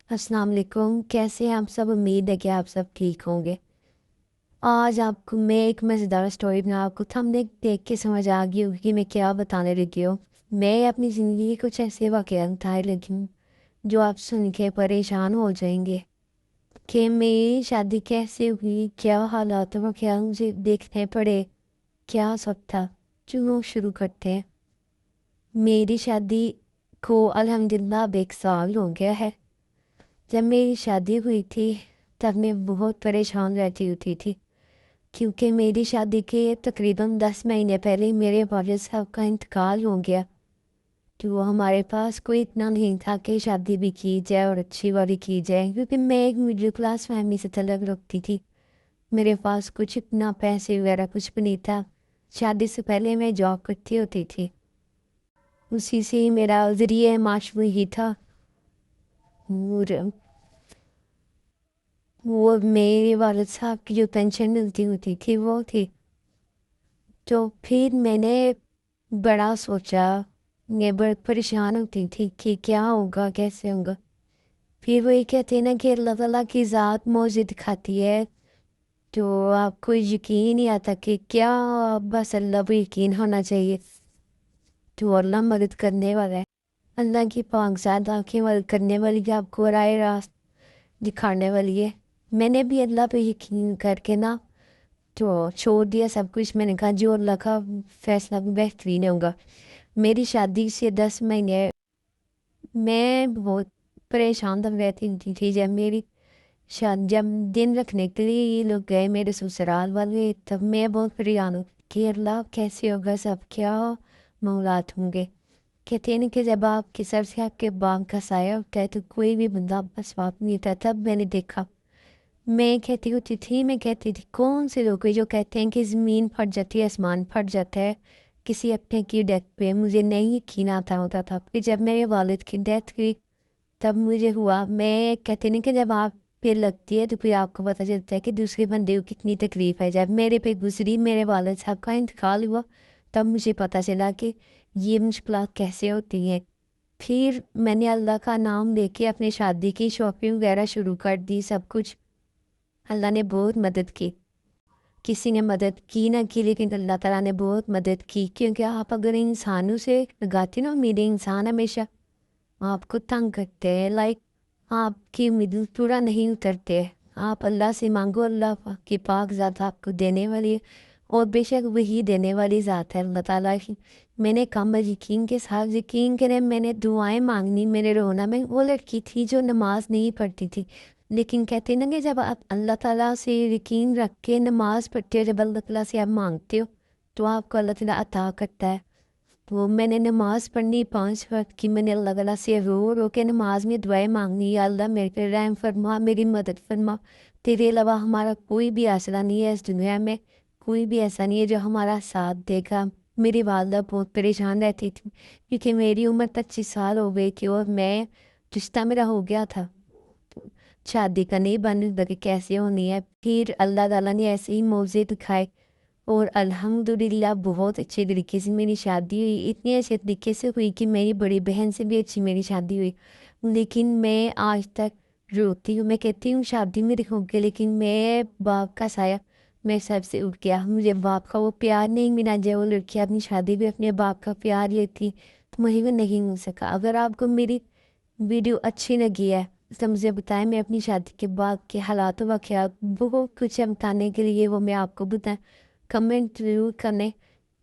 अस्सलाम वालेकुम। कैसे हैं आप सब? उम्मीद है कि आप सब ठीक होंगे। आज आपको मैं एक मज़ेदार स्टोरी बना आपको थंबनेल देख के समझ आ गई होगी कि मैं क्या बताने लगी हूँ। मैं अपनी ज़िंदगी के कुछ ऐसे वाक़यात बताने लगी हूँ जो आप सुन के परेशान हो जाएंगे कि मेरी शादी कैसे हुई, क्या हालात में क्या मुझे देखने पड़े, क्या सब था। चलो शुरू करते हैं। मेरी शादी को अल्हम्दुलिल्लाह अब 1 साल हो गया है। जब मेरी शादी हुई थी तब मैं बहुत परेशान रहती होती थी क्योंकि मेरी शादी के तकरीबन 10 महीने पहले मेरे वालिद साहब का इंतकाल हो गया। तो हमारे पास कोई इतना नहीं था कि शादी भी की जाए और अच्छी वाली की जाए, क्योंकि मैं एक मिडिल क्लास फैमिली से तलक रखती थी। मेरे पास कुछ इतना पैसे वगैरह कुछ भी नहीं था। शादी से पहले मैं जॉब करती होती थी, उसी से ही मेरा ज़रिए माश ही था। और वो मेरे वालिद साहब की जो पेंशन मिलती होती थी वो थी। तो फिर मैंने बड़ा सोचा, मैं बड़ा परेशान होती थी कि क्या होगा कैसे होगा। फिर वही कहते हैं ना कि अल्लाह ताला की ज़ात मौज दिखाती है, तो आपको यकीन नहीं आता कि क्या, बस अल्लाह पर यकीन होना चाहिए। तो अल्लाह मदद करने वाला है। अल्लाह की पाक ज़ात आपकी मदद करने वाली है, आपको राह रास्त दिखाने वाली है। मैंने भी अल्लाह पे यकीन करके ना तो छोड़ दिया सब कुछ। मैंने कहा जो अल्लाह का फैसला बेहतरीन होगा। मेरी शादी से 10 महीने मैं बहुत परेशान तब रहती थी। जब मेरी शादी जब दिन रखने के लिए ये लोग गए मेरे ससुराल वाले, तब मैं बहुत परेशान हूँ कि अल्लाह कैसे होगा सब, क्या मामलात होंगे। कहते हैं ना कि जब आपके सर से आपके बाप का साया उठता है तो कोई भी बंदा बस बाप नहीं होता। तब मैंने देखा, मैं कहती होती थी, मैं कहती थी कौन से लोग हैं जो कहते हैं कि ज़मीन फट जाती है आसमान फट जाता है किसी अपने की डेथ पे। मुझे नहीं यकीन आता होता था। फिर जब मेरे वालिद की डेथ हुई तब मुझे हुआ, मैं कहती नहीं कि जब आप पे लगती है तो फिर आपको पता चलता है कि दूसरे बंदे को कितनी तकलीफ है। जब मेरे पे गुजरी, मेरे वालिद साहब का इंतकाल हुआ, तब मुझे पता चला कि ये मुश्किलात कैसे होती हैं। फिर मैंने अल्लाह का नाम लेके अपनी शादी की शॉपिंग वगैरह शुरू कर दी, सब कुछ। अल्लाह ने बहुत मदद की। किसी ने मदद की ना की, लेकिन अल्लाह ताला ने बहुत मदद की, क्योंकि आप अगर इंसानों से लगाते ना उम्मीदें, इंसान हमेशा आपको तंग करते हैं। लाइक आपकी उम्मीदें पूरा नहीं उतरते। आप अल्लाह से मांगो, अल्लाह की पाक ज़ात आपको देने वाली है, और बेशक वही देने वाली ज़ात है अल्लाह ताला की। मैंने कम यकीन के साथ यकीन करें, मैंने दुआएं मांगनी। मेरे रोना में वो लड़की थी जो नमाज नहीं पढ़ती थी, लेकिन कहते हैं ना कि जब आप अल्लाह ताला से यकीन रख के नमाज पढ़ते हो, जब अल्लाह ताला से आप मांगते हो तो आपको अल्लाह ताला अता करता है। तो मैंने नमाज पढ़नी 5 वक्त की। मैंने अल्लाह ताला से रो रो के नमाज में दुआएं मांगनी, या अल्लाह मेरे पे रहम फरमा, मेरी मदद फरमा। तेरे अलावा हमारा कोई भी आसरा नहीं है इस दुनिया में, कोई भी ऐसा नहीं है जो हमारा साथ देगा। मेरी वालदा बहुत परेशान रहती थी क्योंकि मेरी उम्र 25 साल हो गई थी और मैं रिश्ता मेरा हो गया था, शादी का नहीं बन लगे कैसे होनी है। फिर अल्लाह ताला ने ऐसे ही मौजे दिखाए और अल्हम्दुलिल्लाह बहुत अच्छे तरीके से मेरी शादी हुई। इतने अच्छे तरीके से हुई कि मेरी बड़ी बहन से भी अच्छी मेरी शादी हुई। लेकिन मैं आज तक रोती हूँ, मैं कहती हूँ शादी मेरी हो गई, लेकिन मैं बाप का साया मेरे सर से उठ गया। मुझे बाप का वो प्यार नहीं मिला जो वो लड़की अपनी शादी भी अपने बाप का प्यार लेती, तो मुझे वो नहीं मिल सका। अगर आपको मेरी वीडियो अच्छी लगी है तो मुझे बताएं। मैं अपनी शादी के बाद के हालात वाक़यात बहुत कुछ है बताने के लिए, वो मैं आपको बताएं। कमेंट ज़रूर करें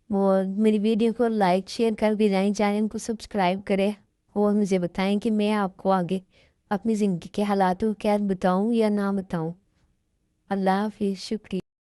और मेरी वीडियो को लाइक शेयर कर भी जाएं, चैनल को सब्सक्राइब करें और मुझे बताएं कि मैं आपको आगे अपनी ज़िंदगी के हालात को क्या बताऊं या ना बताऊं। अल्लाह हाफिज़, शुक्रिया।